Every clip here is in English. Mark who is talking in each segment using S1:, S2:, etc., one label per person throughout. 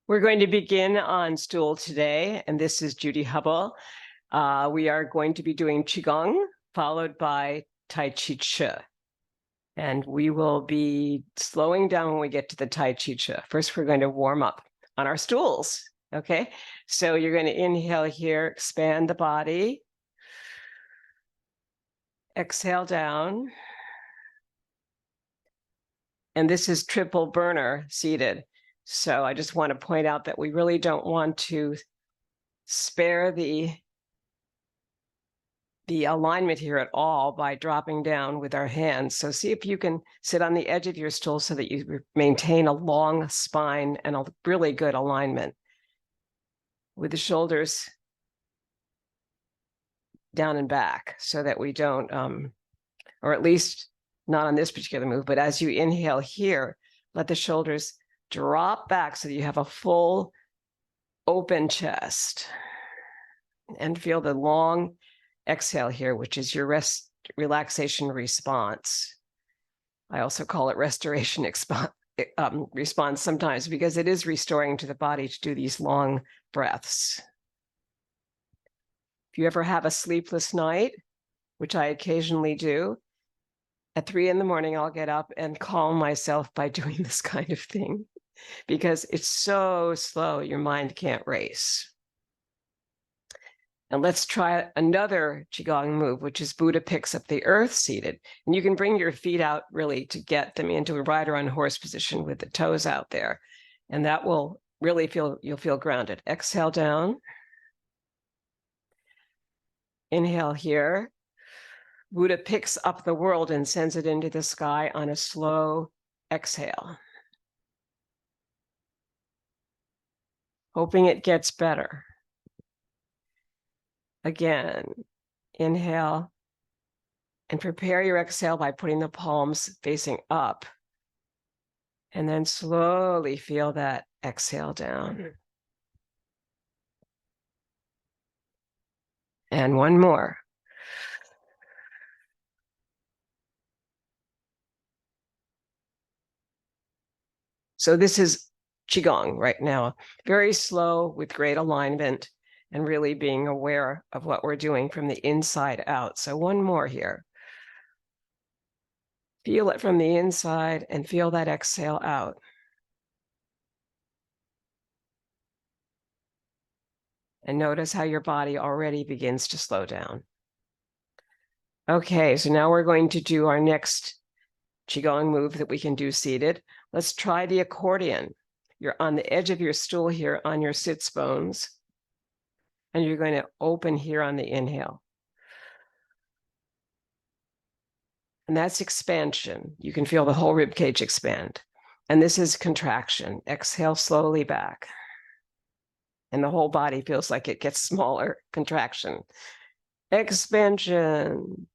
S1: We're going to begin on stool today, and this is Judy Hubbell. We are going to be doing Qigong, followed by Tai Chi Chih. And we will be slowing down when we get to the Tai Chi Chih. First, we're going to warm up on our stools, okay? So you're going to inhale here, expand the body. Exhale down. And this is triple burner seated. So I just want to point out that we really don't want to spare the alignment here at all by dropping down with our hands. So see if you can sit on the edge of your stool so that you maintain a long spine and a really good alignment with the shoulders down and back so that we don't, or at least not on this particular move, but as you inhale here, let the shoulders drop back so that you have a full open chest, and feel the long exhale here, which is your relaxation response. I also call it restoration response sometimes because it is restoring to the body to do these long breaths. If you ever have a sleepless night, which I occasionally do, at 3 in the morning, I'll get up and calm myself by doing this kind of thing because it's so slow, your mind can't race. And let's try another Qigong move, which is Buddha picks up the earth seated. And you can bring your feet out really to get them into a rider on horse position with the toes out there. And that will really you'll feel grounded. Exhale down. Inhale here. Buddha picks up the world and sends it into the sky on a slow exhale. Hoping it gets better. Again, inhale and prepare your exhale by putting the palms facing up. And then slowly feel that exhale down. And one more. So this is Qigong right now, very slow with great alignment and really being aware of what we're doing from the inside out. So one more here. Feel it from the inside and feel that exhale out. And notice how your body already begins to slow down. Okay, so now we're going to do our next Qigong move that we can do seated. Let's try the accordion. You're on the edge of your stool here on your sits bones. And you're going to open here on the inhale. And that's expansion. You can feel the whole rib cage expand. And this is contraction. Exhale slowly back. And the whole body feels like it gets smaller. Contraction. Expansion.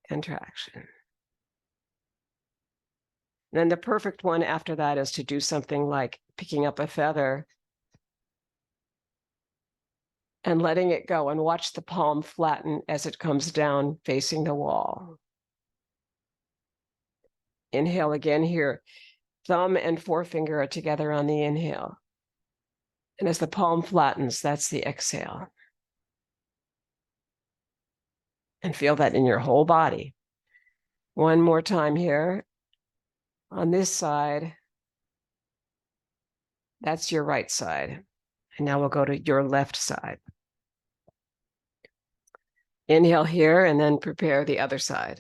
S1: Contraction. Then the perfect one after that is to do something like picking up a feather and letting it go and watch the palm flatten as it comes down facing the wall. Inhale again here. Thumb and forefinger are together on the inhale. And as the palm flattens, that's the exhale. And feel that in your whole body. One more time here. On this side, that's your right side. And now we'll go to your left side. Inhale here and then prepare the other side.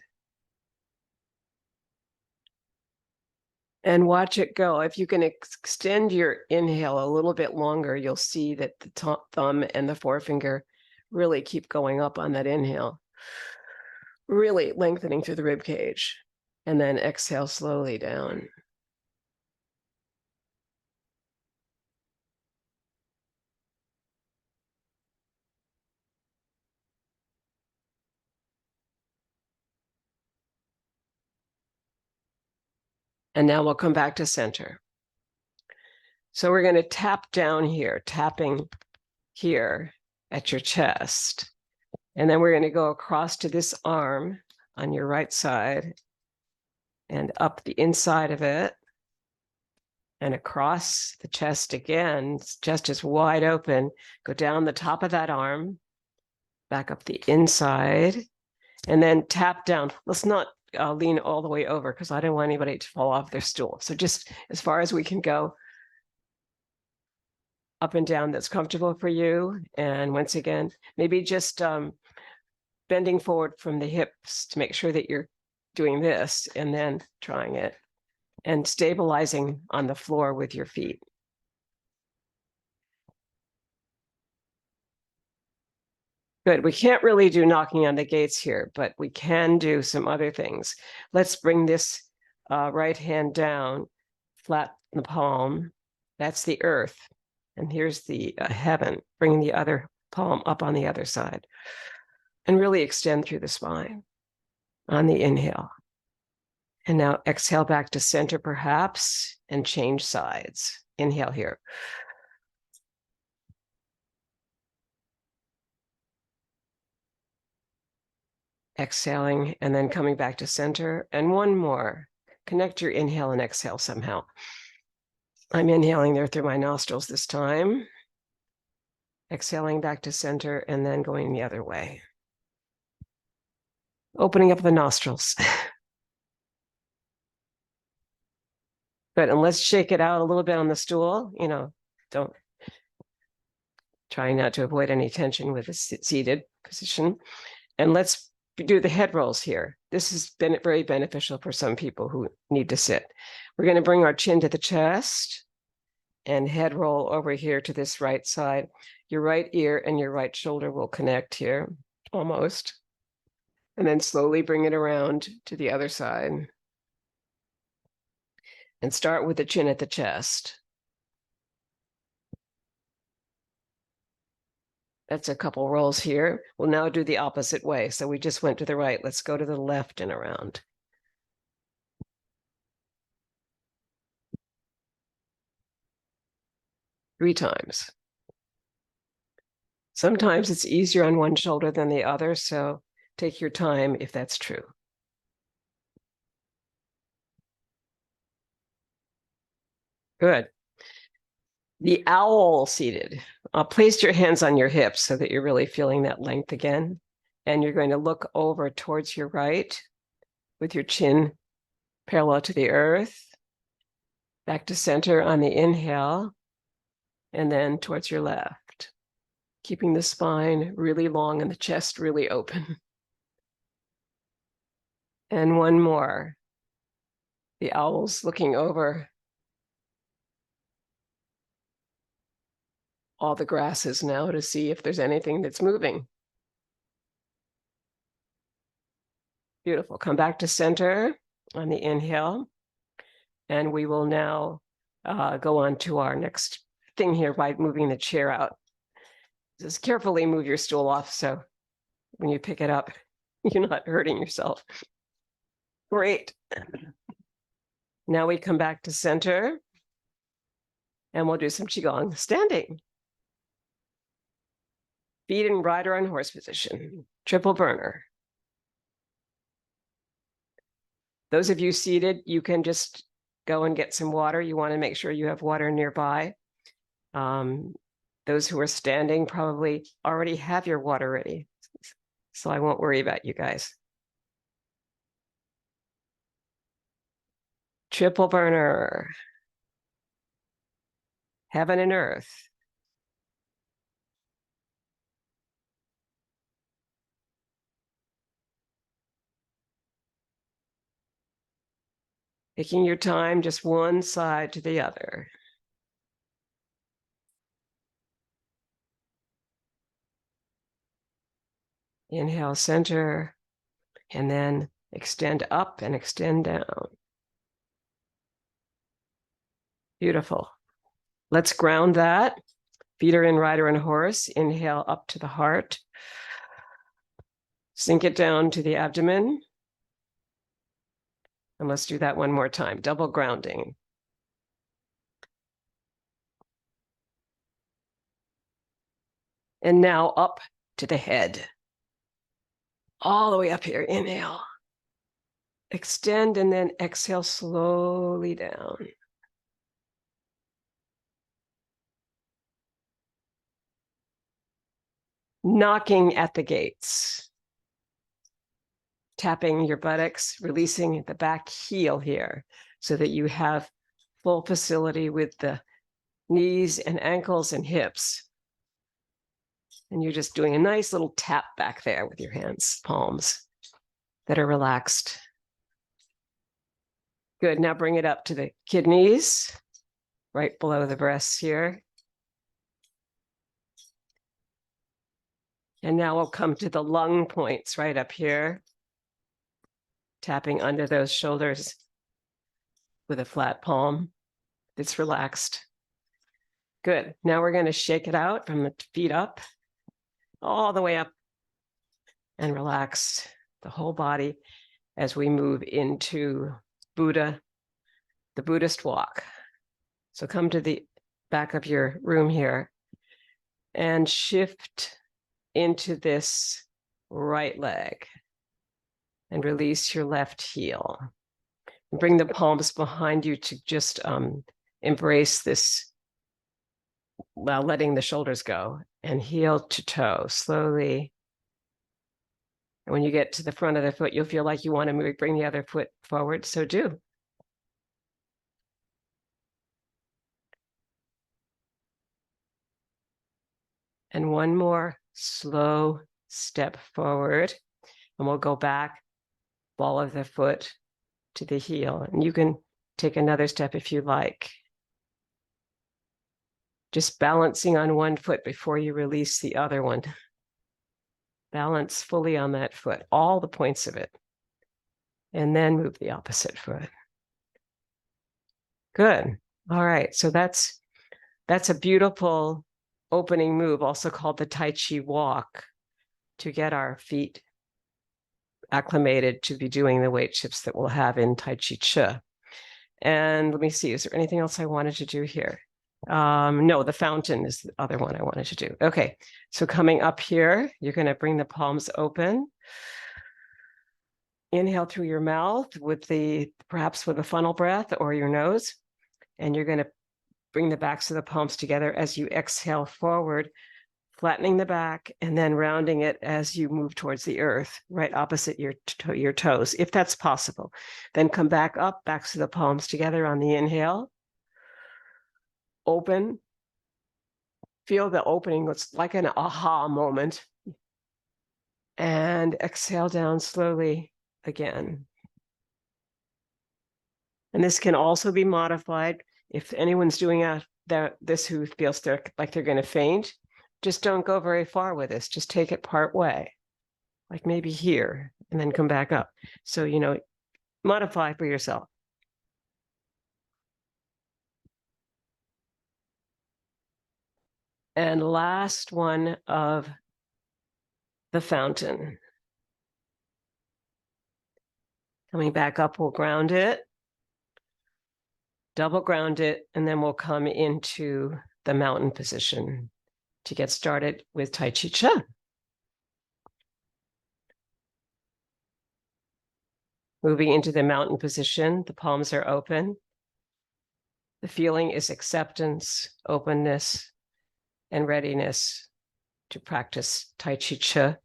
S1: And watch it go. If you can extend your inhale a little bit longer, you'll see that the thumb and the forefinger really keep going up on that inhale, really lengthening through the rib cage. And then exhale slowly down. And now we'll come back to center. So we're going to tap down here, tapping here at your chest. And then we're going to go across to this arm on your right side and up the inside of it. and across the chest again. Chest is wide open. Go down the top of that arm, back up the inside, and then tap down. Let's not lean all the way over because I don't want anybody to fall off their stool. So just as far as we can go, up and down that's comfortable for you. And once again, maybe just bending forward from the hips to make sure that you're doing this and then trying it and stabilizing on the floor with your feet. Good. We can't really do knocking on the gates here, but we can do some other things. Let's bring this right hand down, flat in the palm. That's the earth. And here's the heaven, bringing the other palm up on the other side. And really extend through the spine on the inhale. And now exhale back to center perhaps, and change sides. Inhale here. Exhaling and then coming back to center. And one more. Connect your inhale and exhale somehow. I'm inhaling there through my nostrils this time. Exhaling back to center and then going the other way. Opening up the nostrils. Good, and let's shake it out a little bit on the stool. Don't try not to avoid any tension with a seated position. And let's do the head rolls here. This has been very beneficial for some people who need to sit. We're going to bring our chin to the chest and head roll over here to this right side. Your right ear and your right shoulder will connect here, almost. And then slowly bring it around to the other side. And start with the chin at the chest. That's a couple rolls here. We'll now do the opposite way. So we just went to the right. Let's go to the left and around. Three times. Sometimes it's easier on one shoulder than the other, so take your time if that's true. Good. The owl seated. Place your hands on your hips so that you're really feeling that length again. And you're going to look over towards your right with your chin parallel to the earth. Back to center on the inhale. And then towards your left. Keeping the spine really long and the chest really open. And one more. The owl's looking over all the grasses now to see if there's anything that's moving. Beautiful. Come back to center on the inhale. And we will now go on to our next thing here by moving the chair out. Just carefully move your stool off so when you pick it up, you're not hurting yourself. Great. Now we come back to center and we'll do some Qigong standing. Feet in rider on horse position, triple burner. Those of you seated, you can just go and get some water. You want to make sure you have water nearby. Those who are standing probably already have your water ready, so I won't worry about you guys. Triple burner. Heaven and earth. Taking your time, just one side to the other. Inhale, center, and then extend up and extend down. Beautiful. Let's ground that. Feet are in rider and horse. Inhale up to the heart. Sink it down to the abdomen. And let's do that one more time. Double grounding. And now up to the head. All the way up here. Inhale. Extend and then exhale slowly down. knocking at the gates. Tapping your buttocks, releasing the back heel here so that you have full facility with the knees and ankles and hips. And you're just doing a nice little tap back there with your hands, palms that are relaxed. Good. Now bring it up to the kidneys, right below the breasts here. And now we'll come to the lung points right up here. Tapping under those shoulders with a flat palm that's relaxed. Good. Now we're going to shake it out from the feet up, all the way up, and relax the whole body as we move into Buddha, the Buddhist walk. So come to the back of your room here and shift into this right leg and release your left heel. Bring the palms behind you to just embrace this while letting the shoulders go, and heel to toe slowly. And when you get to the front of the foot, you'll feel like you want to bring the other foot forward, so do. And one more slow step forward, and we'll go back, ball of the foot to the heel. And you can take another step if you like. Just balancing on one foot before you release the other one. Balance fully on that foot, all the points of it. And then move the opposite foot. Good. All right. So that's a beautiful opening move, also called the Tai Chi walk, to get our feet acclimated to be doing the weight shifts that we'll have in Tai Chi Chih. And let me see, is there anything else I wanted to do here? No, the fountain is the other one I wanted to do. Okay, so coming up here, you're going to bring the palms open. Inhale through your mouth perhaps with a funnel breath or your nose. And you're going to bring the backs of the palms together as you exhale forward, flattening the back and then rounding it as you move towards the earth, right opposite your toes, if that's possible. Then come back up, backs of the palms together on the inhale. Open. Feel the opening. It's like an aha moment. And exhale down slowly again. And this can also be modified if anyone's doing this who feels like they're going to faint. Just don't go very far with this. Just take it part way, like maybe here, and then come back up. So, modify for yourself. And last one of the fountain. Coming back up, we'll ground it, double ground it, and then we'll come into the mountain position to get started with Tai Chi Chih. Moving into the mountain position, the palms are open. The feeling is acceptance, openness, and readiness to practice Tai Chi Chih.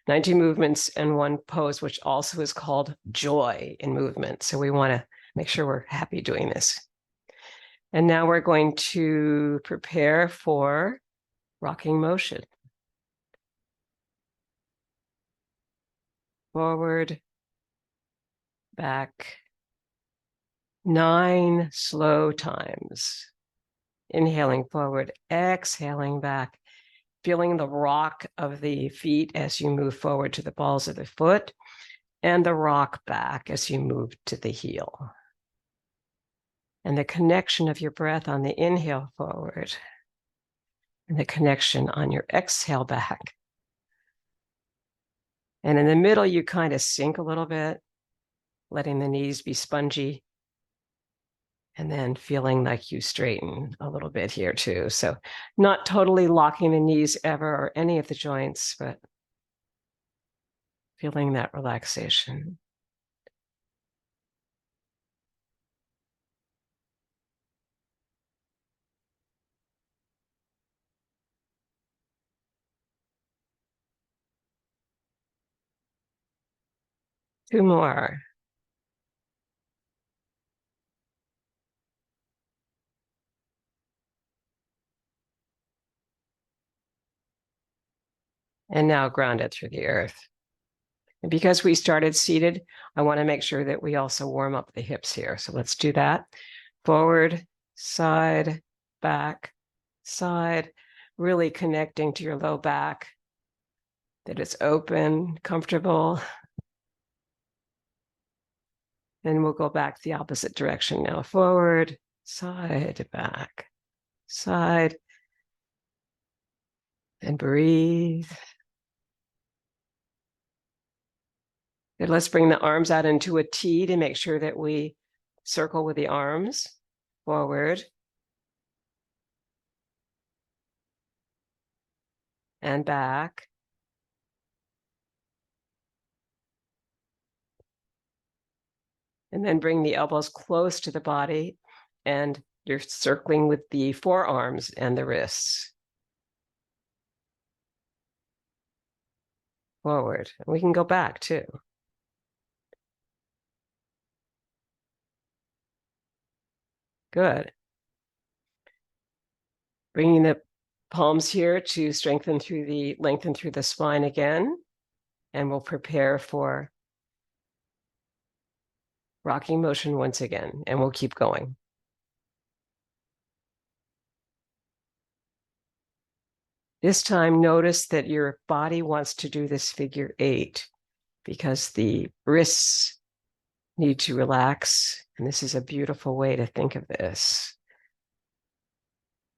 S1: 90 movements and one pose, which also is called joy in movement. So we want to make sure we're happy doing this. And now we're going to prepare for rocking motion. Forward, back, 9 slow times. Inhaling forward, exhaling back, feeling the rock of the feet as you move forward to the balls of the foot, and the rock back as you move to the heel. And the connection of your breath on the inhale forward, and the connection on your exhale back. And in the middle, you kind of sink a little bit, letting the knees be spongy, and then feeling like you straighten a little bit here too. So not totally locking the knees ever or any of the joints, but feeling that relaxation. 2 more. And now ground it through the earth. And because we started seated, I want to make sure that we also warm up the hips here. So let's do that. Forward, side, back, side, really connecting to your low back, that it's open, comfortable. Then we'll go back the opposite direction now. Forward, side, back, side, and breathe. Good. Let's bring the arms out into a T to make sure that we circle with the arms. Forward. And back. And then bring the elbows close to the body, and you're circling with the forearms and the wrists. Forward. And we can go back too. Good. Bringing the palms here to lengthen through the spine again, and we'll prepare for rocking motion once again, and we'll keep going. This time, notice that your body wants to do this figure 8 because the wrists need to relax. And this is a beautiful way to think of this.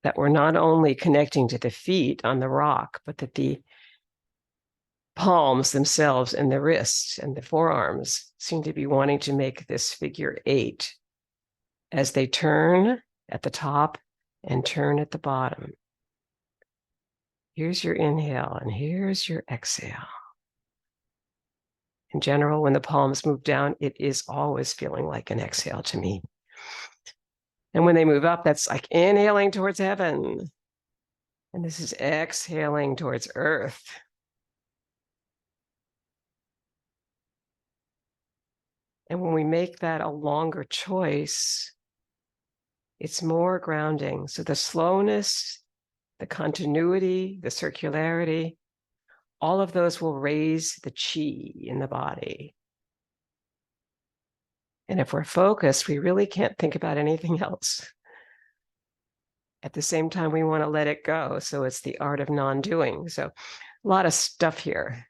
S1: That we're not only connecting to the feet on the rock, but that the palms themselves and the wrists and the forearms seem to be wanting to make this figure 8 as they turn at the top and turn at the bottom. Here's your inhale and here's your exhale. In general, when the palms move down, it is always feeling like an exhale to me. And when they move up, that's like inhaling towards heaven. And this is exhaling towards earth. And when we make that a longer choice, it's more grounding. So the slowness, the continuity, the circularity, all of those will raise the chi in the body. And if we're focused, we really can't think about anything else. At the same time, we want to let it go. So it's the art of non-doing. So a lot of stuff here.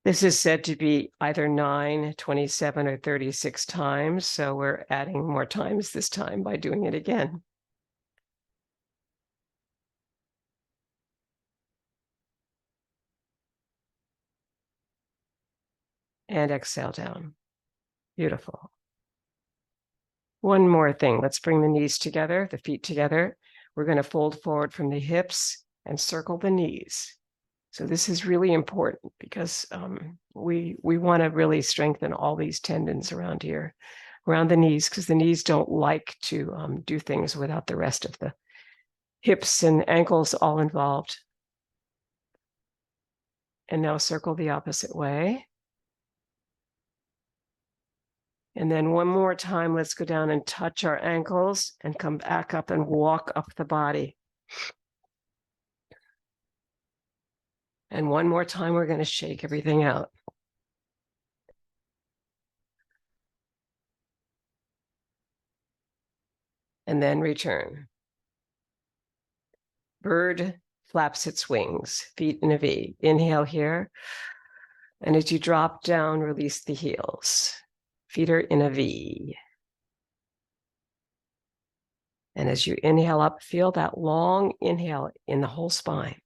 S1: This is said to be either 9, 27, or 36 times. So we're adding more times this time by doing it again. And exhale down. Beautiful. One more thing. Let's bring the knees together, the feet together. We're going to fold forward from the hips and circle the knees. So this is really important because we want to really strengthen all these tendons around here, around the knees, because the knees don't like to do things without the rest of the hips and ankles all involved. And now circle the opposite way. And then one more time, let's go down and touch our ankles and come back up and walk up the body. And one more time, we're going to shake everything out. And then return. Bird flaps its wings, feet in a V. Inhale here. And as you drop down, release the heels. Feet are in a V. And as you inhale up, feel that long inhale in the whole spine.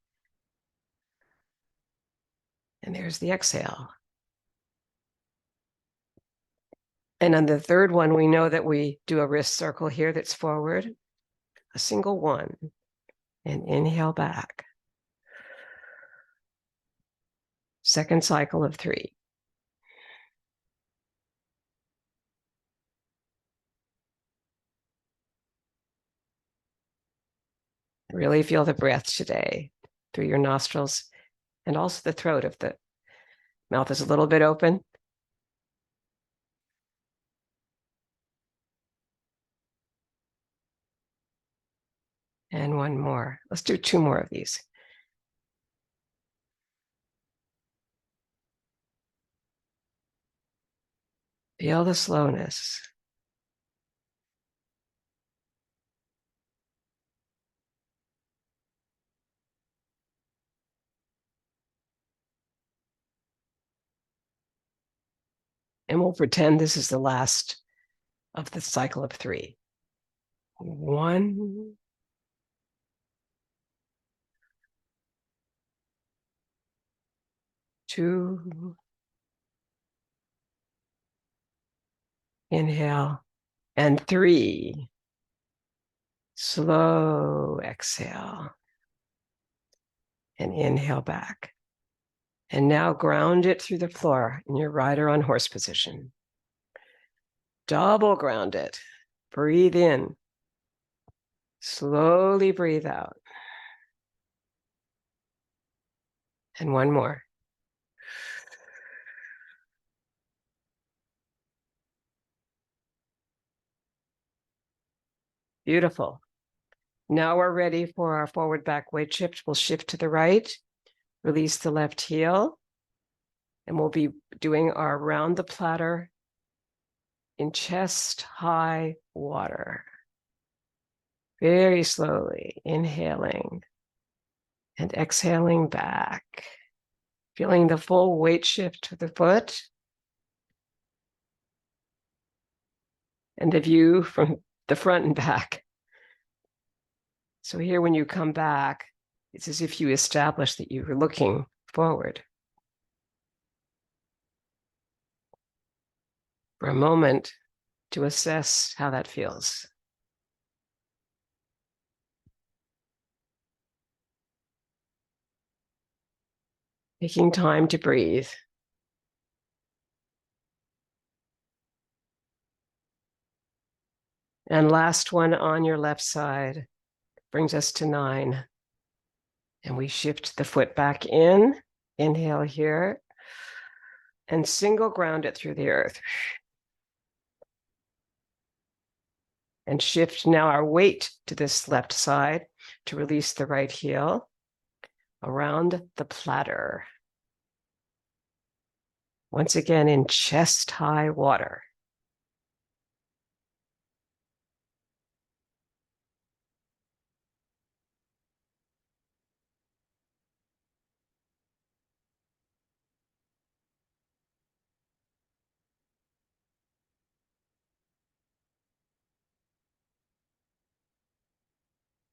S1: And there's the exhale. And on the third one, we know that we do a wrist circle here that's forward, a single one, and inhale back. Second cycle of 3. Really feel the breath today through your nostrils and also the throat if the mouth is a little bit open. And one more. Let's do 2 more of these. Feel the slowness. And we'll pretend this is the last of the cycle of 3. 1, 2, inhale, and 3, slow exhale, and inhale back. And now ground it through the floor in your rider on horse position. Double ground it. Breathe in. Slowly breathe out. And one more. Beautiful. Now we're ready for our forward back weight shift. We'll shift to the right, release the left heel, and we'll be doing our round the platter in chest high water. Very slowly, inhaling and exhaling back. Feeling the full weight shift to the foot. And the view from the front and back. So here, when you come back, it's as if you establish that you were looking forward. For a moment to assess how that feels. Taking time to breathe. And last one on your left side brings us to 9. And we shift the foot back in. Inhale here. And single ground it through the earth. And shift now our weight to this left side to release the right heel around the platter. Once again in chest high water.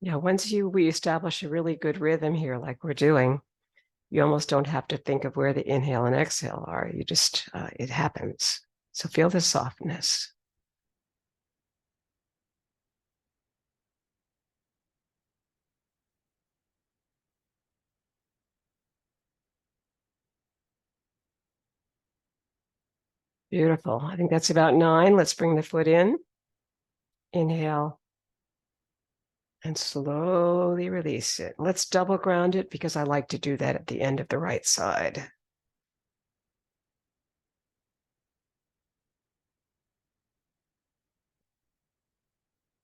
S1: Yeah, once we establish a really good rhythm here, like we're doing, you almost don't have to think of where the inhale and exhale are. You just, it happens. So feel the softness. Beautiful. I think that's about 9. Let's bring the foot in. Inhale. And slowly release it. Let's double ground it because I like to do that at the end of the right side.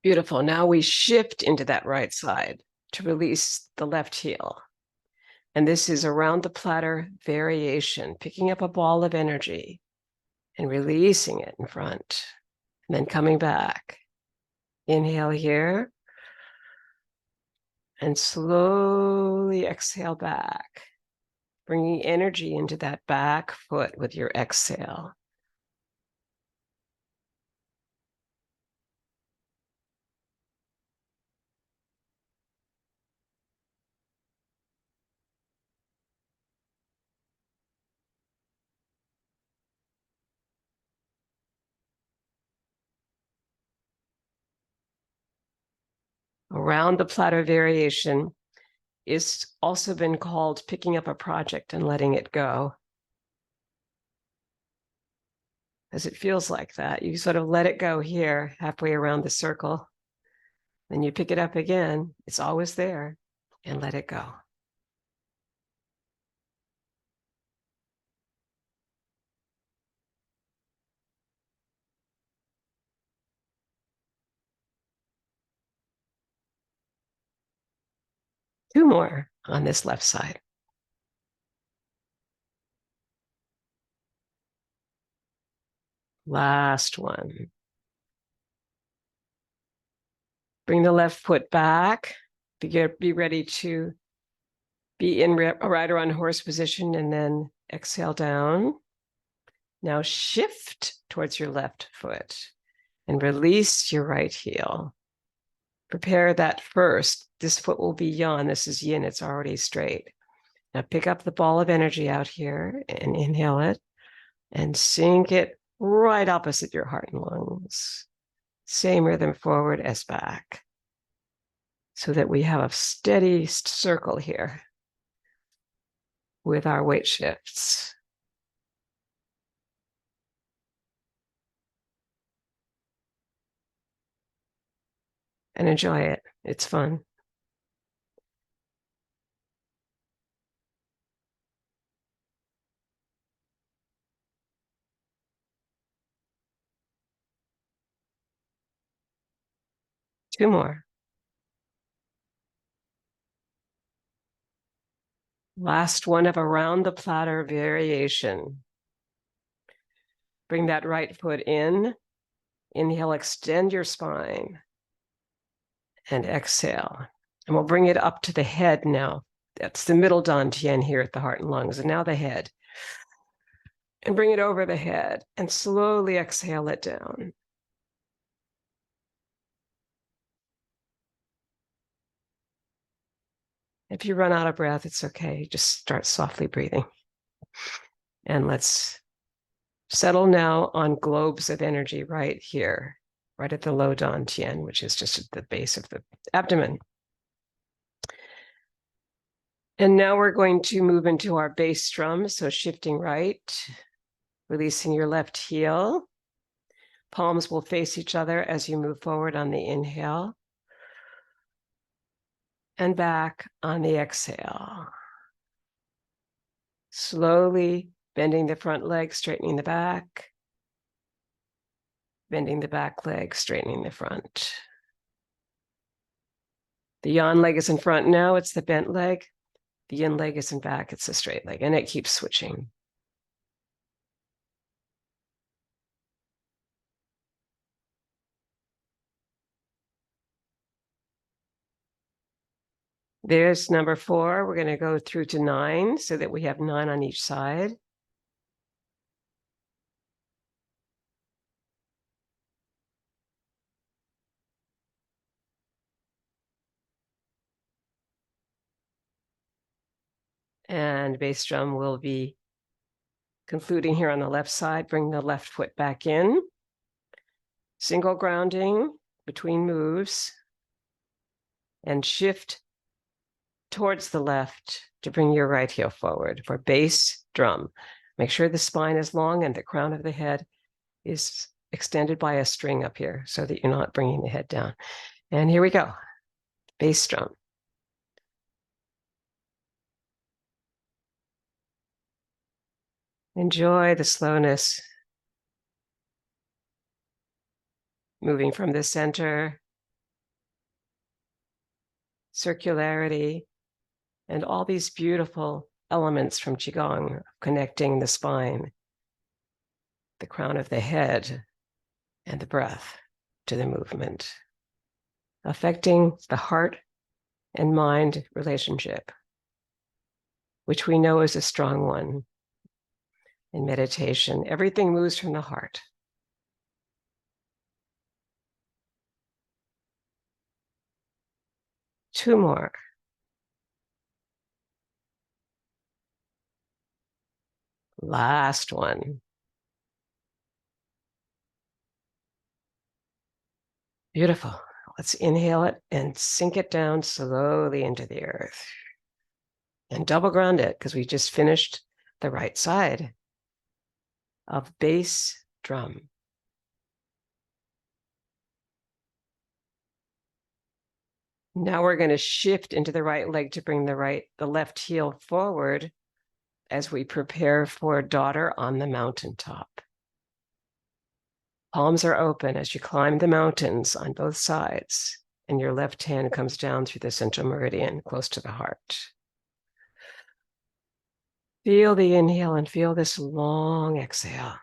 S1: Beautiful. Now we shift into that right side to release the left heel. And this is around the platter variation, picking up a ball of energy and releasing it in front. And then coming back. Inhale here. And slowly exhale back, bringing energy into that back foot with your exhale. Around the platter variation is also been called picking up a project and letting it go. As it feels like that, you sort of let it go here, halfway around the circle. Then you pick it up again. It's always there, and let it go. Two more on this left side. Last one. Bring the left foot back. Be ready to be in rider on horse position, and then exhale down. Now shift towards your left foot and release your right heel. Prepare that first. This foot will be yan. This is yin. It's already straight. Now pick up the ball of energy out here and inhale it and sink it right opposite your heart and lungs. Same rhythm forward as back, so that we have a steady circle here with our weight shifts. And enjoy it. It's fun. Two more. Last one of around the platter variation. Bring that right foot in. Inhale, extend your spine. And exhale. And we'll bring it up to the head now. That's the middle dantian here at the heart and lungs. And now the head. And bring it over the head and slowly exhale it down. If you run out of breath, it's okay. Just start softly breathing. And let's settle now on globes of energy right here, right at the low dantian, which is just at the base of the abdomen. And now we're going to move into our bass drum. So shifting right, releasing your left heel. Palms will face each other as you move forward on the inhale. And back on the exhale. Slowly bending the front leg, straightening the back. Bending the back leg, straightening the front. The yan leg is in front now, it's the bent leg. The yin leg is in back, it's the straight leg, and it keeps switching. There's number 4. We're going to go through to 9 so that we have 9 on each side. And bass drum will be concluding here on the left side. Bring the left foot back in. Single grounding between moves. And shift towards the left to bring your right heel forward for bass drum. Make sure the spine is long and the crown of the head is extended by a string up here so that you're not bringing the head down. And here we go, bass drum. Enjoy the slowness. Moving from the center, circularity, and all these beautiful elements from Qigong, connecting the spine, the crown of the head, and the breath to the movement, affecting the heart and mind relationship, which we know is a strong one in meditation. Everything moves from the heart. Two more. Last one. Beautiful. Let's inhale it and sink it down slowly into the earth. And double ground it because we just finished the right side of bass drum. Now we're going to shift into the right leg to bring the left heel forward as we prepare for daughter on the mountaintop. Palms are open as you climb the mountains on both sides, and your left hand comes down through the central meridian close to the heart. Feel the inhale and feel this long exhale.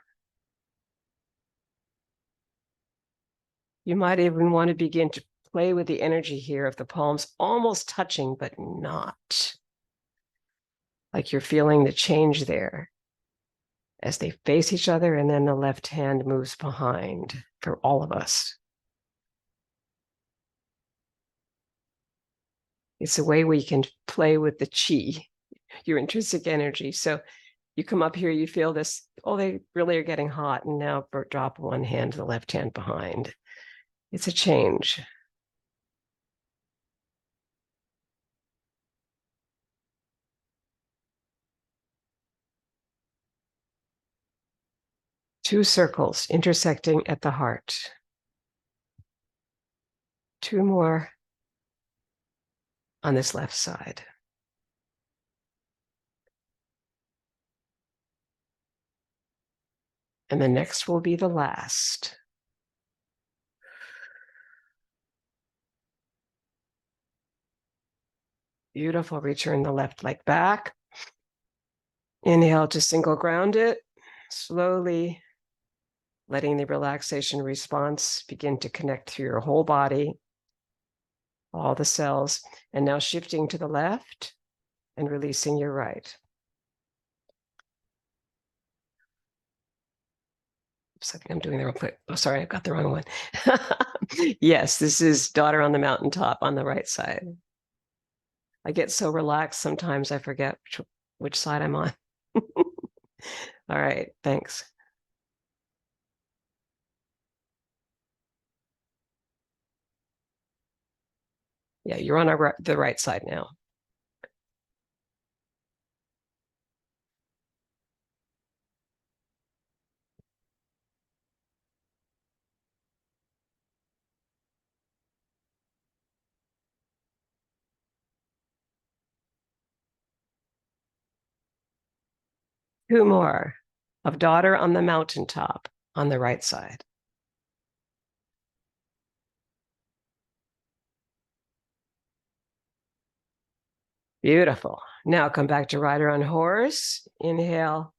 S1: You might even want to begin to play with the energy here of the palms almost touching, but not. Like you're feeling the change there as they face each other, and then the left hand moves behind for all of us. It's a way we can play with the chi, your intrinsic energy. So you come up here, you feel this, oh, they really are getting hot. And now drop one hand, the left hand behind. It's a change. Two circles intersecting at the heart. Two more on this left side. And the next will be the last. Beautiful. Return the left leg back. Inhale to single ground it. Slowly letting the relaxation response begin to connect through your whole body, all the cells. And now shifting to the left and releasing your right. Oops, I think I'm doing the wrong foot. Oh, sorry, I've got the wrong one. Yes, this is daughter on the mountaintop on the right side. I get so relaxed sometimes I forget which side I'm on. All right, thanks. Yeah, you're on the right side now. Two more of daughter on the mountaintop on the right side. Beautiful. Now come back to rider on horse. Inhale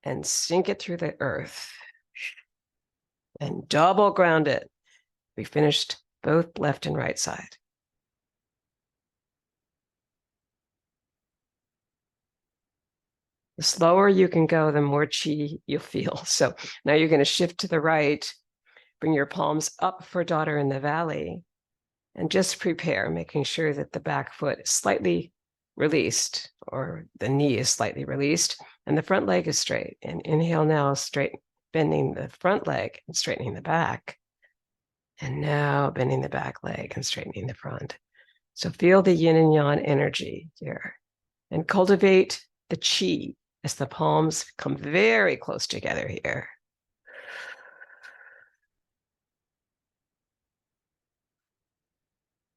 S1: and sink it through the earth. And double ground it. We finished both left and right side. The slower you can go, the more chi you'll feel. So now you're going to shift to the right, bring your palms up for daughter in the valley, and just prepare, making sure that the back foot is slightly released, or the knee is slightly released, and the front leg is straight. And inhale now, straight, bending the front leg and straightening the back. And now bending the back leg and straightening the front. So feel the yin and yang energy here, and cultivate the chi as the palms come very close together here.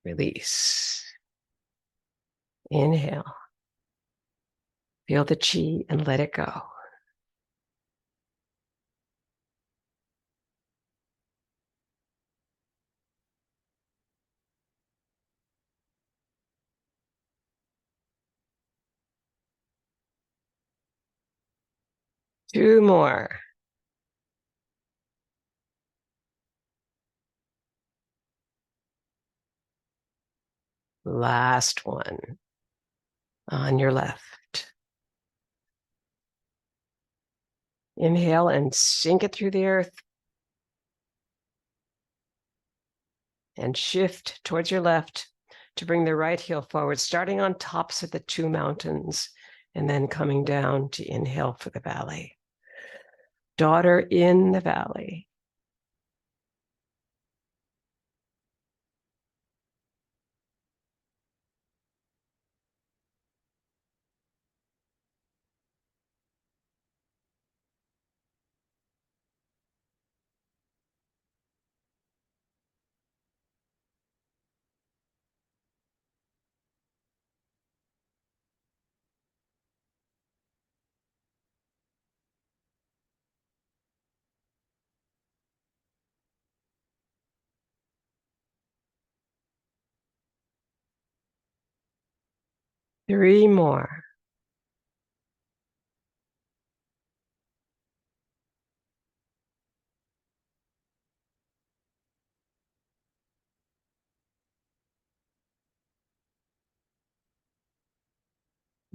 S1: Release. Inhale. Feel the chi and let it go. Two more. Last one on your left. Inhale and sink it through the earth. And shift towards your left to bring the right heel forward, starting on tops of the two mountains and then coming down to inhale for the valley. Daughter in the valley. 3 more.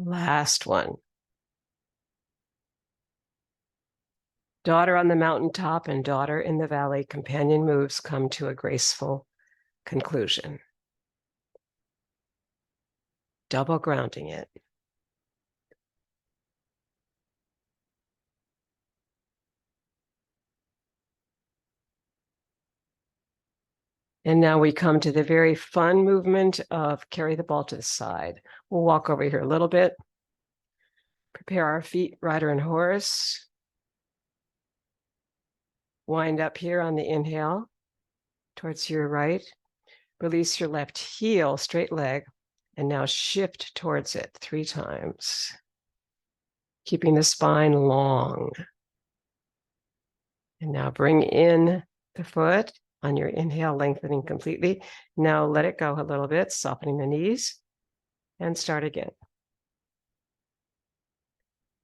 S1: Last one. Daughter on the mountaintop and daughter in the valley, companion moves come to a graceful conclusion. Double grounding it. And now we come to the very fun movement of carry the ball to the side. We'll walk over here a little bit. Prepare our feet, rider and horse. Wind up here on the inhale towards your right. Release your left heel, straight leg, and now shift towards it 3 times. Keeping the spine long. And now bring in the foot on your inhale, lengthening completely. Now let it go a little bit, softening the knees, and start again.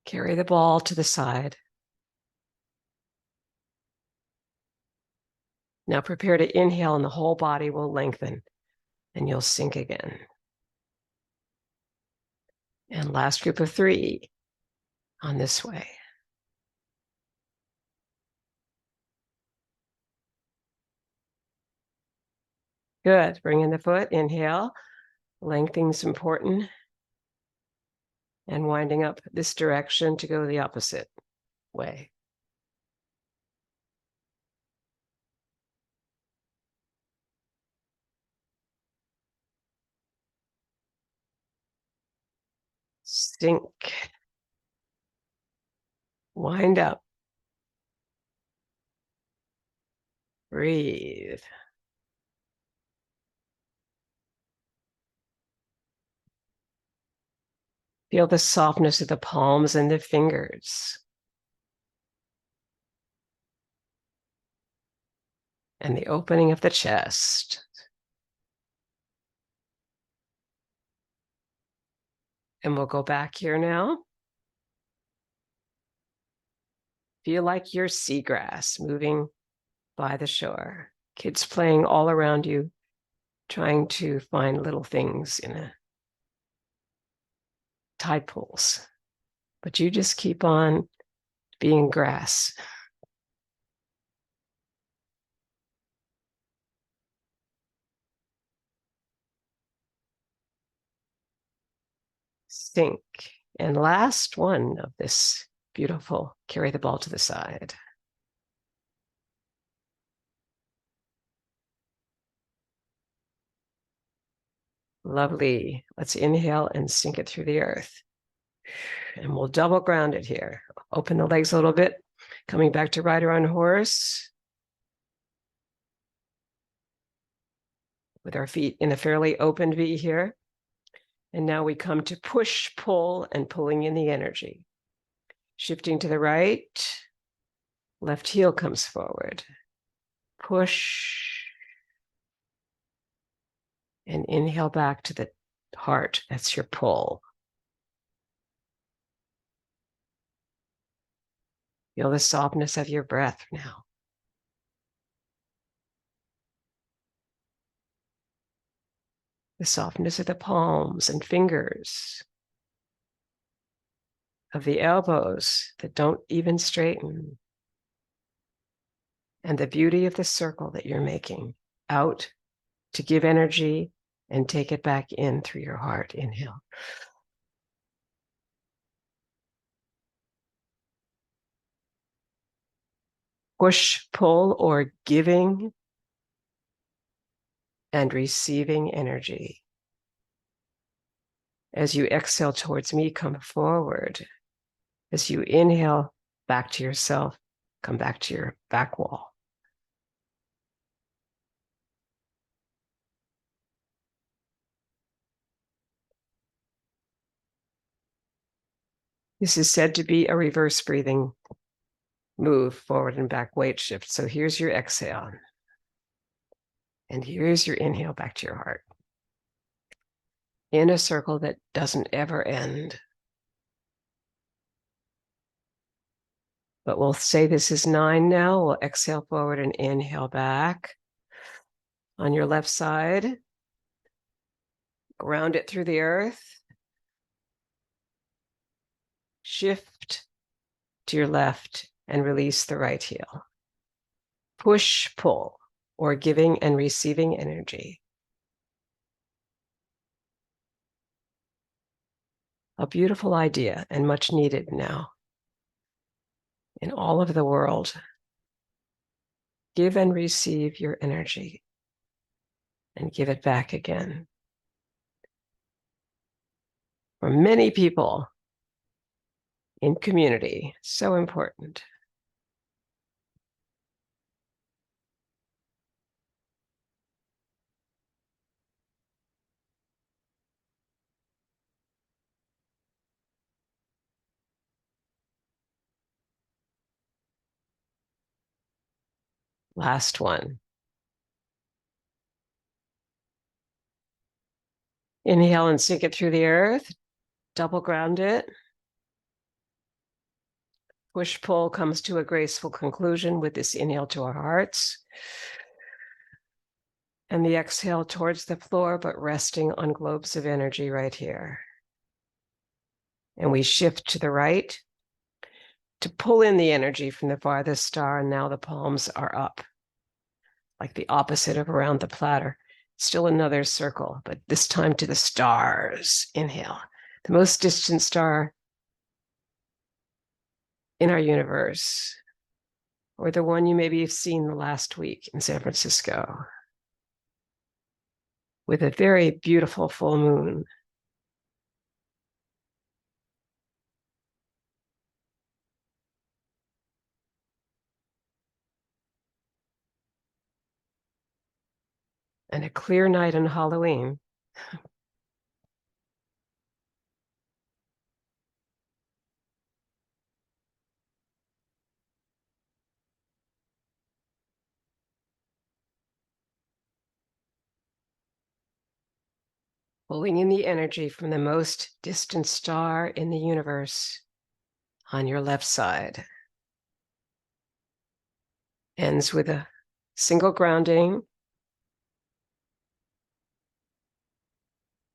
S1: Carry the ball to the side. Now prepare to inhale and the whole body will lengthen and you'll sink again. And last group of 3 on this way. Good. Bring in the foot, inhale. Lengthening is important. And winding up this direction to go the opposite way. Sink. Wind up. Breathe. Feel the softness of the palms and the fingers. And the opening of the chest. And we'll go back here now. Feel like you're seagrass moving by the shore. Kids playing all around you, trying to find little things in a tide pools. But you just keep on being grass. Sink. And last one of this beautiful, carry the ball to the side. Lovely. Let's inhale and sink it through the earth. And we'll double ground it here. Open the legs a little bit. Coming back to rider on horse. With our feet in a fairly open V here. And now we come to push, pull, and pulling in the energy. Shifting to the right. Left heel comes forward. Push. And inhale back to the heart. That's your pull. Feel the softness of your breath now. The softness of the palms and fingers, of the elbows that don't even straighten, and the beauty of the circle that you're making out to give energy and take it back in through your heart. Inhale. Push, pull, or giving and receiving energy. As you exhale towards me, come forward. As you inhale back to yourself, come back to your back wall. This is said to be a reverse breathing move, forward and back weight shift. So here's your exhale. And here's your inhale back to your heart. in a circle that doesn't ever end. But we'll say this is 9 now. We'll exhale forward and inhale back. On your left side, ground it through the earth. Shift to your left and release the right heel. Push, pull, or giving and receiving energy. A beautiful idea and much needed now in all of the world. Give and receive your energy and give it back again. For many people in community, so important. Last one. Inhale and sink it through the earth. Double ground it. Push pull comes to a graceful conclusion with this inhale to our hearts. And the exhale towards the floor, but resting on globes of energy right here. And we shift to the right to pull in the energy from the farthest star. And now the palms are up, like the opposite of around the platter. Still another circle, but this time to the stars. Inhale. The most distant star in our universe, or the one you maybe have seen the last week in San Francisco, with a very beautiful full moon. And a clear night on Halloween. Pulling in the energy from the most distant star in the universe on your left side. Ends with a single grounding,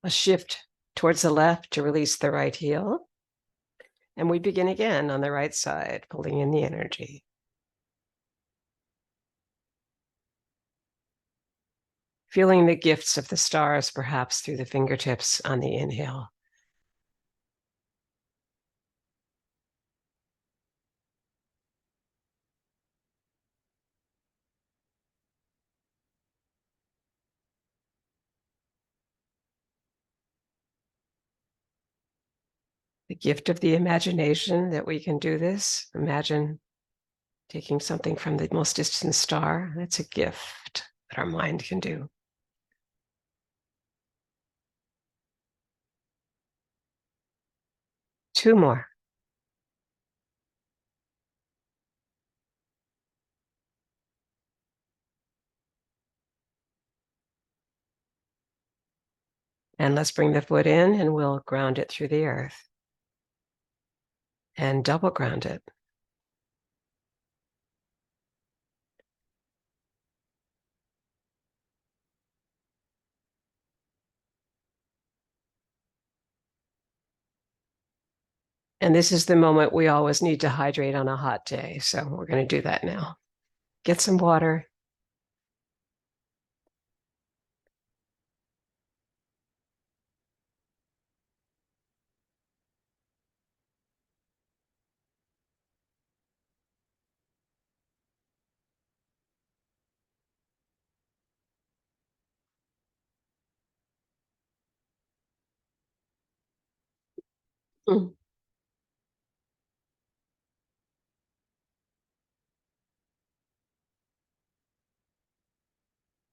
S1: a shift towards the left to release the right heel. And we begin again on the right side, pulling in the energy. Feeling the gifts of the stars, perhaps through the fingertips on the inhale. The gift of the imagination that we can do this. Imagine taking something from the most distant star. That's a gift that our mind can do. Two more. And let's bring the foot in and we'll ground it through the earth. And double ground it. And this is the moment we always need to hydrate on a hot day. So we're going to do that now. Get some water. Mm.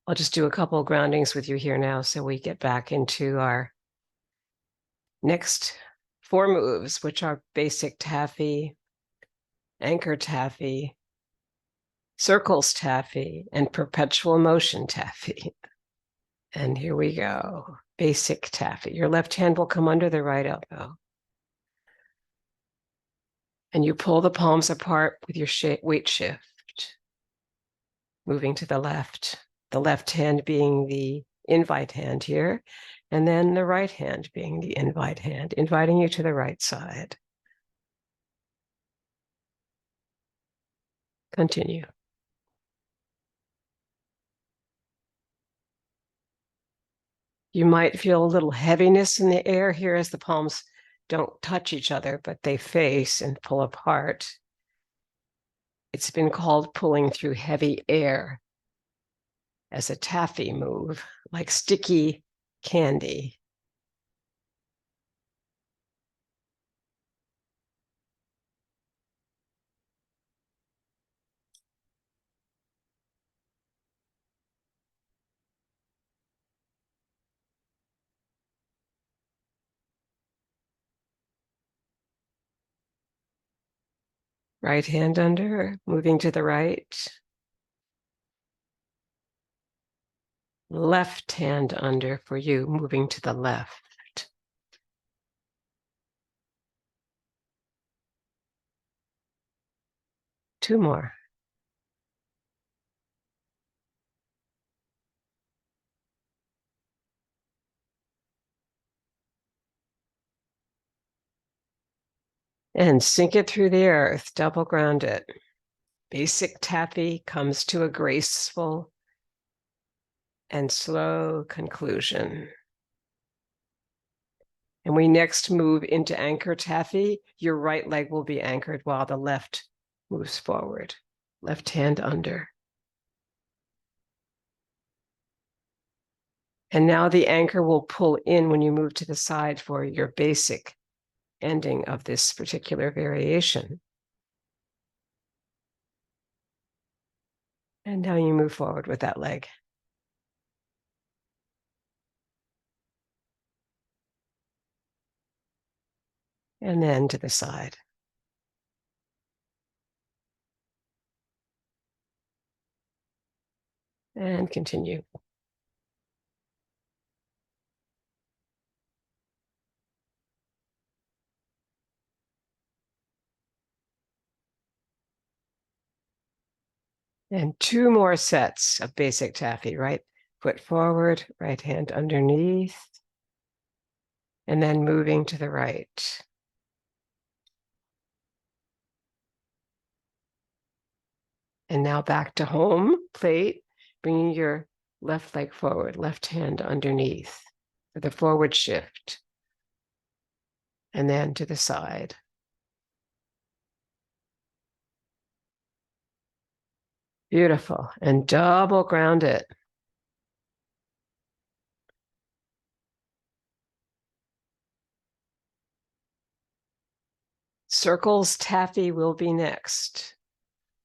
S1: I'll just do a couple of groundings with you here now so we get back into our next 4 moves, which are basic taffy, anchor taffy, circles taffy, and perpetual motion taffy. And here we go. basic taffy. Your left hand will come under the right elbow. And you pull the palms apart with your weight shift, moving to the left hand being the invite hand here, and then the right hand being the invite hand, inviting you to the right side. Continue. You might feel a little heaviness in the air here as the palms don't touch each other, but they face and pull apart. It's been called pulling through heavy air as a taffy move, like sticky candy. Right hand under, moving to the right. Left hand under for you, moving to the left. Two more. And sink it through the earth, double ground it. Basic taffy comes to a graceful and slow conclusion. And we next move into anchor taffy. Your right leg will be anchored while the left moves forward. Left hand under. And now the anchor will pull in when you move to the side for your basic ending of this particular variation. And now you move forward with that leg. And then to the side. And continue. And two more sets of basic taffy, right foot forward, right hand underneath, and then moving to the right. And now back to home plate, bringing your left leg forward, left hand underneath for the forward shift, and then to the side. Beautiful. And double ground it. Circles taffy will be next.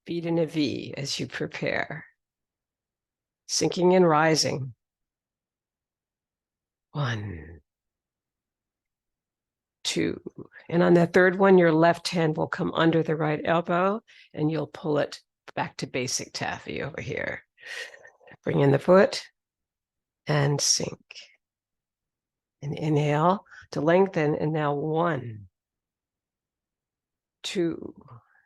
S1: Feet in a V as you prepare. Sinking and rising. 1, 2. And on the third one, your left hand will come under the right elbow and you'll pull it back to basic taffy over here. Bring in the foot and sink. And inhale to lengthen. And now 1, 2.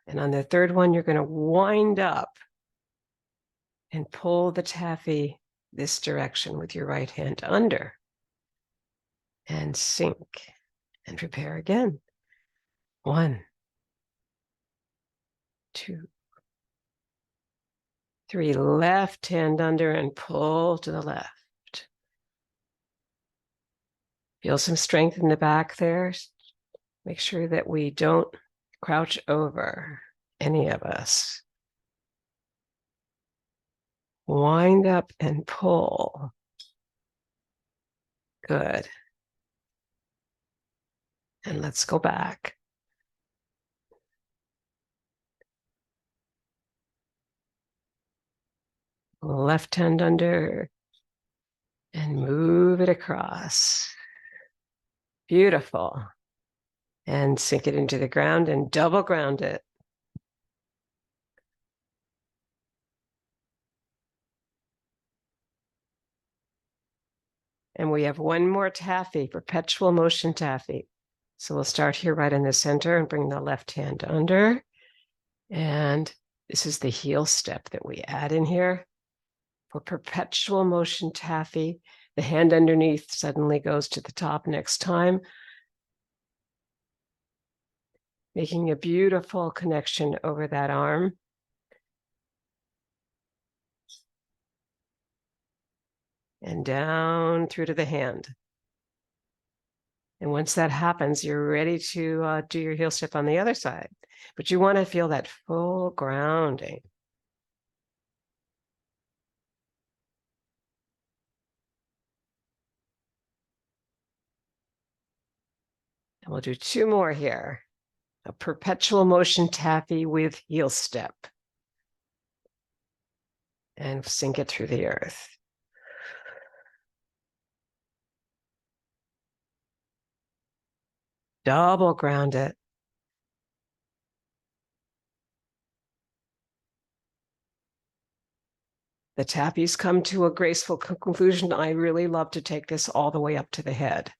S1: And on the third one, you're going to wind up and pull the taffy this direction with your right hand under. And sink. And prepare again. 1, 2, 3. Left hand under and pull to the left. Feel some strength in the back there. Make sure that we don't crouch over, any of us. Wind up and pull. Good. And let's go back. Left hand under and move it across. Beautiful. And sink it into the ground and double ground it. And we have one more taffy, perpetual motion taffy. So we'll start here right in the center and bring the left hand under. And this is the heel step that we add in here. For perpetual motion taffy, the hand underneath suddenly goes to the top next time, making a beautiful connection over that arm. And down through to the hand. And once that happens, you're ready to do your heel step on the other side. But you want to feel that full grounding. And we'll do two more here. A perpetual motion taffy with heel step. And sink it through the earth. Double ground it. The tappies come to a graceful conclusion. I really love to take this all the way up to the head.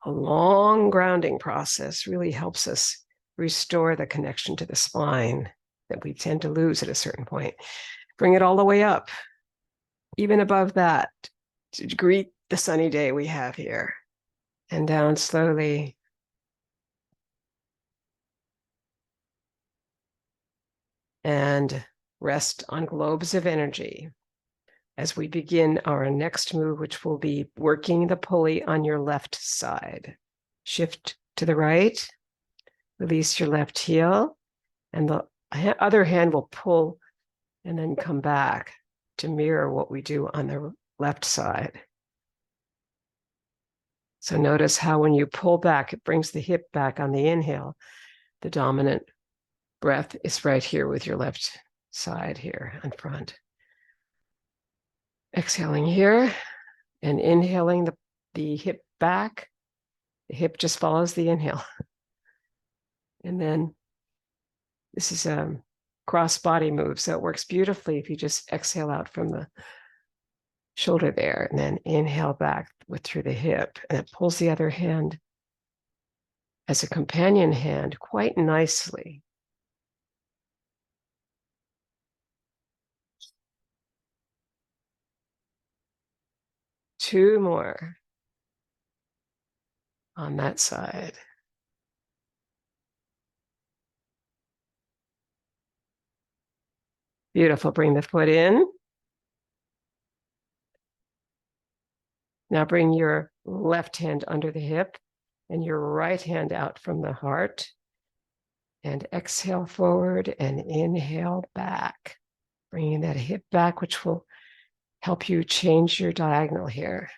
S1: A long grounding process really helps us restore the connection to the spine that we tend to lose at a certain point. Bring it all the way up, even above that, to greet the sunny day we have here. And down slowly. And rest on globes of energy as we begin our next move, which will be working the pulley on your left side. Shift to the right, release your left heel, and the other hand will pull and then come back to mirror what we do on the left side. So notice how when you pull back, it brings the hip back on the inhale. The dominant breath is right here with your left side here in front. Exhaling here and inhaling the hip back. The hip just follows the inhale. And then this is a cross body move. So it works beautifully if you just exhale out from the shoulder there and then inhale back through the hip. And it pulls the other hand as a companion hand quite nicely. Two more on that side. Beautiful. Bring the foot in. Now bring your left hand under the hip and your right hand out from the heart. And exhale forward and inhale back. Bringing that hip back, which will help you change your diagonal here.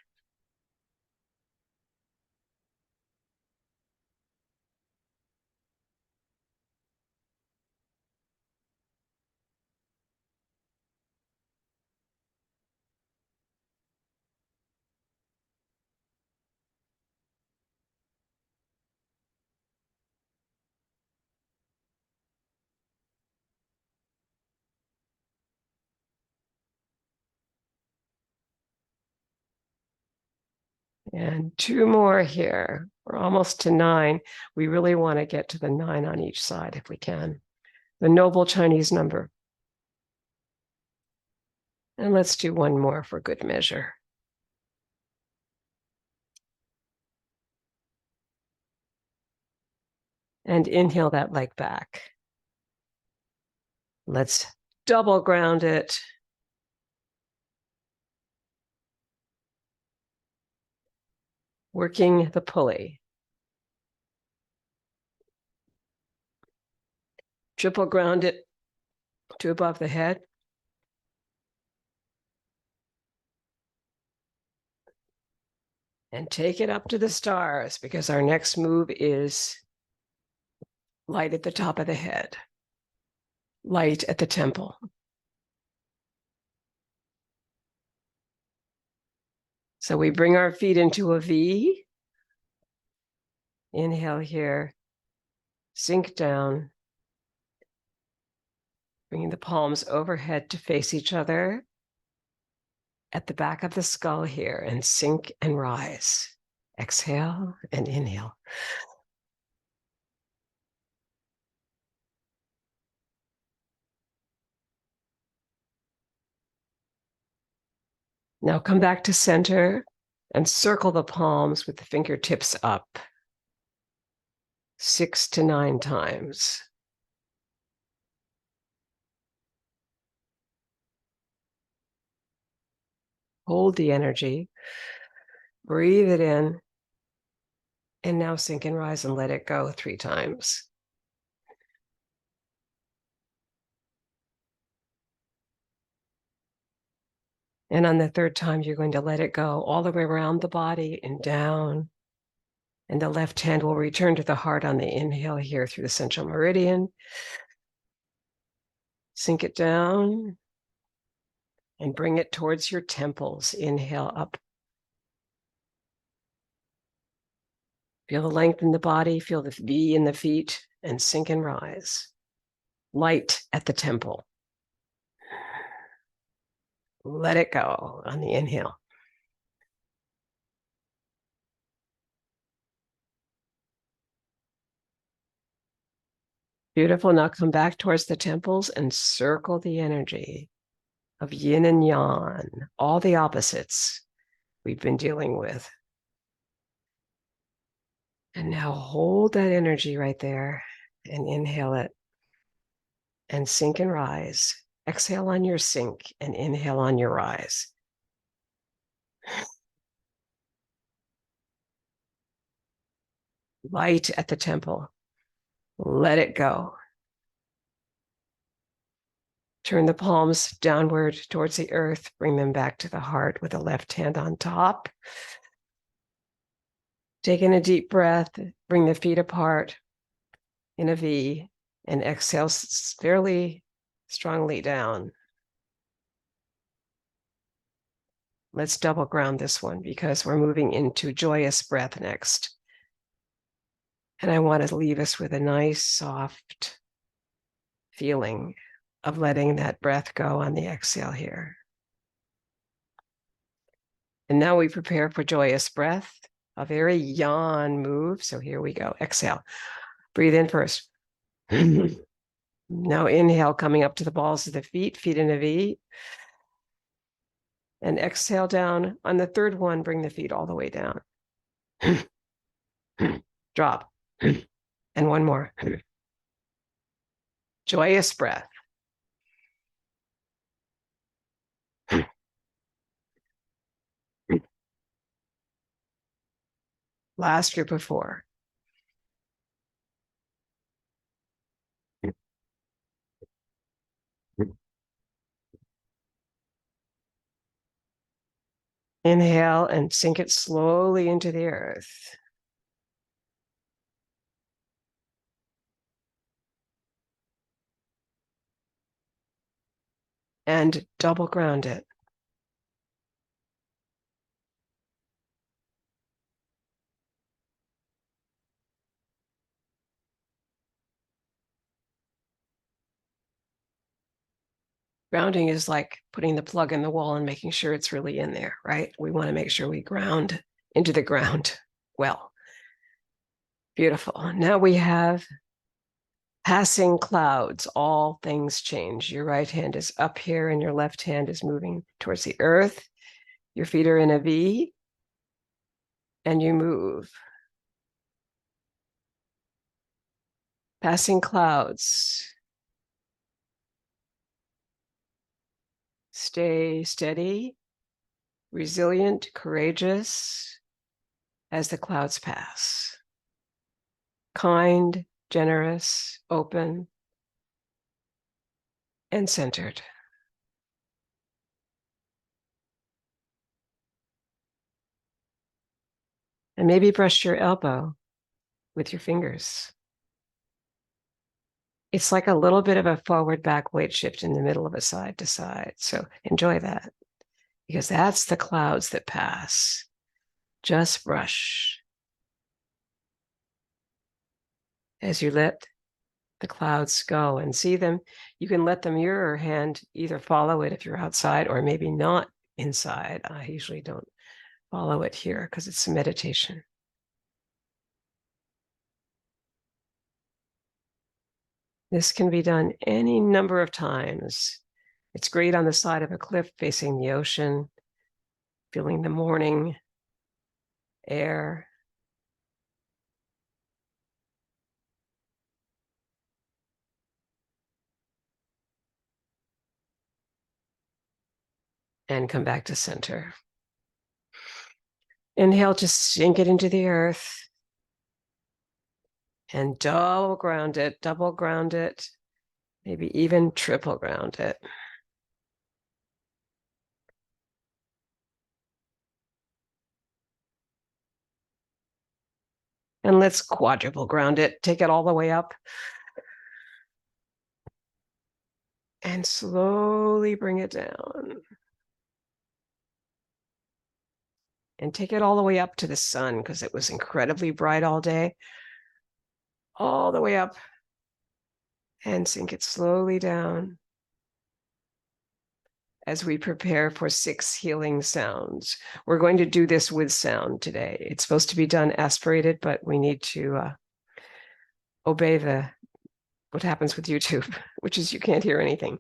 S1: And two more here. We're almost to 9. We really want to get to the 9 on each side if we can. The noble Chinese number. And let's do one more for good measure. And inhale that leg back. Let's double ground it. Working the pulley. Triple ground it to above the head. And take it up to the stars because our next move is light at the top of the head, light at the temple. So we bring our feet into a V. Inhale here, sink down, bringing the palms overhead to face each other. at the back of the skull here and sink and rise. Exhale and inhale. Now come back to center and circle the palms with the fingertips up 6 to 9 times. Hold the energy, breathe it in, and now sink and rise and let it go 3 times. And on the third time, you're going to let it go all the way around the body and down. And the left hand will return to the heart on the inhale here through the central meridian. Sink it down and bring it towards your temples. Inhale up. Feel the length in the body, feel the V in the feet, and sink and rise. Light at the temple. Let it go on the inhale. Beautiful. Now come back towards the temples and circle the energy of yin and yang, all the opposites we've been dealing with. And now hold that energy right there and inhale it and sink and rise. Exhale on your sink and inhale on your rise. Light at the temple. Let it go. Turn the palms downward towards the earth. Bring them back to the heart with the left hand on top. Take in a deep breath. Bring the feet apart in a V and exhale fairly strongly down. Let's double ground this one because we're moving into joyous breath next. And I want to leave us with a nice, soft feeling of letting that breath go on the exhale here. And now we prepare for joyous breath, a very yawn move. So here we go. Exhale. Breathe in first. Now inhale, coming up to the balls of the feet, feet in a V. And exhale down. On the third one, bring the feet all the way down. Drop. And one more. Joyous breath. Last group of 4. Inhale and sink it slowly into the earth. And double ground it. Grounding is like putting the plug in the wall and making sure it's really in there, right? We want to make sure we ground into the ground well. Beautiful. Now we have passing clouds. All things change. Your right hand is up here and your left hand is moving towards the earth. Your feet are in a V and you move. Passing clouds. Stay steady, resilient, courageous as the clouds pass. Kind, generous, open, and centered. And maybe brush your elbow with your fingers. It's like a little bit of a forward back weight shift in the middle of a side to side. So enjoy that because that's the clouds that pass. Just brush as you let the clouds go and see them. You can let them, your hand either follow it if you're outside or maybe not inside. I usually don't follow it here because it's a meditation. This can be done any number of times. It's great on the side of a cliff facing the ocean, feeling the morning air. And come back to center. Inhale to sink it into the earth. And double ground it, maybe even triple ground it. And let's quadruple ground it. Take it all the way up. And slowly bring it down. And take it all the way up to the sun because it was incredibly bright all day. All the way up. And sink it slowly down as we prepare for 6 healing sounds. We're going to do this with sound today. It's supposed to be done aspirated, but we need to obey what happens with YouTube, which is you can't hear anything.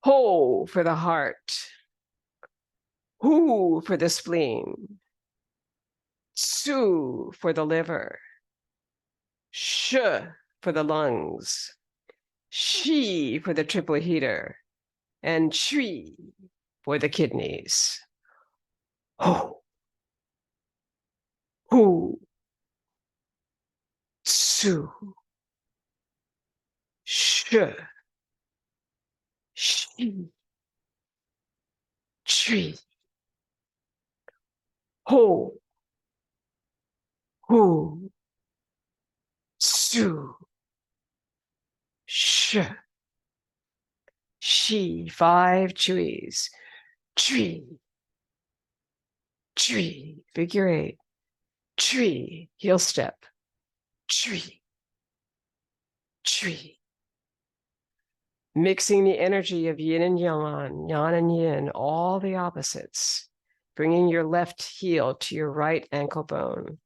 S1: Ho for the heart. Hu for the spleen. Su for the liver. Sh for the lungs. Shi for the triple heater. And Chui for the kidneys. Ho. Hu. Su. Sh. Shi. Chui. Ho. Hu. Su. Sh. Shi. 5 Chuis. Tree. Tree. Figure 8. Tree. Heel step. Tree. Tree. Mixing the energy of yin and yang and yin, all the opposites. Bringing your left heel to your right ankle bone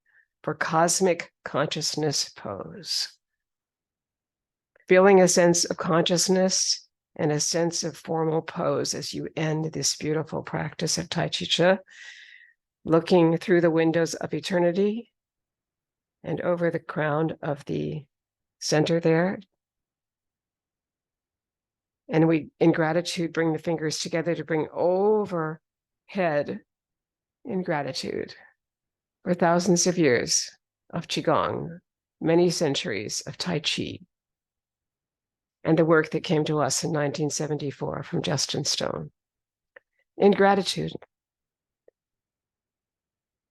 S1: for cosmic consciousness pose. Feeling a sense of consciousness and a sense of formal pose as you end this beautiful practice of Tai Chi Chih, looking through the windows of eternity and over the crown of the center there. And we, in gratitude, bring the fingers together to bring overhead in gratitude for thousands of years of Qigong, many centuries of Tai Chi, and the work that came to us in 1974 from Justin Stone. In gratitude,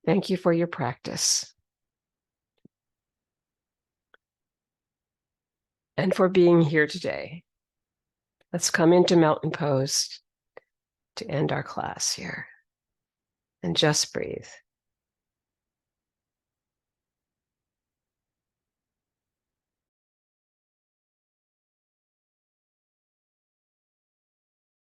S1: thank you for your practice and for being here today. Let's come into mountain pose to end our class here and just breathe.